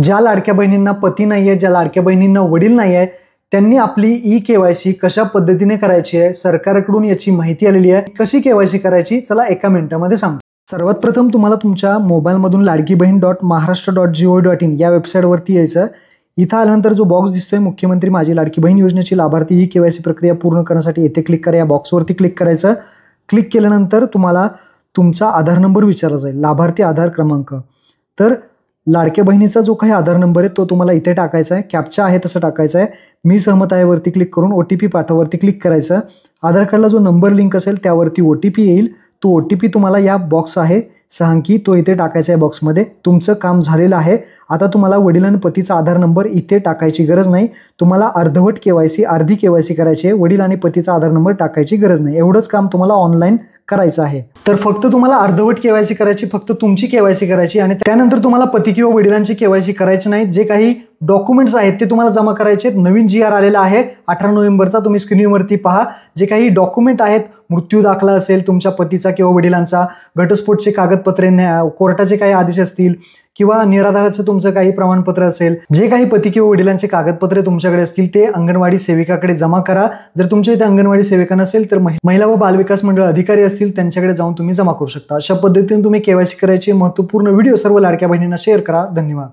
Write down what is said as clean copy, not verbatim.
ज्या लाडक्या बहिणींना पती नाही आहे, ज्या लाडक्या बहिणींना वडील नाही आहे, त्यांनी आपली ई-केवायसी कशा पद्धतीने करायची आहे, सरकारकडून याची माहिती आलेली आहे. कशी केवायसी करायची चला एका मिनिटामध्ये सांगतो. सर्वात प्रथम तुम्हाला तुमच्या मोबाईलमधून ladkibhin.maharashtra.gov.in या वेबसाईटवरती यायचं. इथं आल्यानंतर जो बॉक्स दिसतोय मुख्यमंत्री माझी लाडकी बहीण योजनेची लाभार्थी ई-केवायसी प्रक्रिया पूर्ण करण्यासाठी इथे क्लिक करा. या बॉक्सवरती क्लिक करायचं. क्लिक केल्यानंतर तुम्हाला तुमचा आधार नंबर विचारला जाईल, लाभार्थी आधार क्रमांक. तर लाडक्या बहिणीचा जो काही आधार नंबर आहे तो तुम्हाला इथे टाकायचा आहे. कॅप्चा आहे तसं टाकायचं आहे. मी सहमत आहे वरती क्लिक करून OTP पाठवावरती क्लिक करायचं. आधार कार्डला जो नंबर लिंक असेल त्यावरती OTP येईल. तो OTP तुम्हाला या बॉक्स आहे 6 अंकी तो इथे टाकायचा आहे बॉक्समध्ये. तुमचं काम झालेलं आहे. आता तुम्हाला वडील आणि पतीचा आधार नंबर इथे टाकायची गरज नाही. तुम्हाला अर्धवट केवायसी अर्धी केवायसी करायची आहे. वडील आणि पतीचा आधार नंबर टाकायची गरज नाही. एवढंच काम तुम्हाला ऑनलाईन करायचं आहे. तर फक्त तुम्हाला अर्धवट केवायसी करायची, फक्त तुमची केवायसी करायची आणि त्यानंतर तुम्हाला पती किंवा वडिलांची केवायसी करायची नाही. जे काही डॉक्युमेंट्स आहेत ते तुम्हाला जमा करायचे. नवीन GR आलेला आहे 18 नोव्हेंबरचा, तुम्ही स्क्रीनवरती पहा. जे काही डॉक्युमेंट आहेत, मृत्यू दाखला असेल तुमच्या पतीचा किंवा वडिलांचा, घटस्फोटचे कागदपत्रे, कोर्टाचे काही आदेश असतील किंवा निराधाराचं तुमचं काही प्रमाणपत्र असेल, जे काही पती किंवा वडिलांचे कागदपत्रे तुमच्याकडे असतील ते अंगणवाडी सेविकाकडे जमा करा. जर तुमच्या इथे अंगणवाडी सेविका नसेल तर महिला व बालविकास मंडळ अधिकारी असतील त्यांच्याकडे जाऊन तुम्ही जमा करू शकता. अशा पद्धतीने तुम्ही केवायसी करायची महत्त्वपूर्ण व्हिडिओ सर्व लाडक्या बहिणींना शेअर करा. धन्यवाद.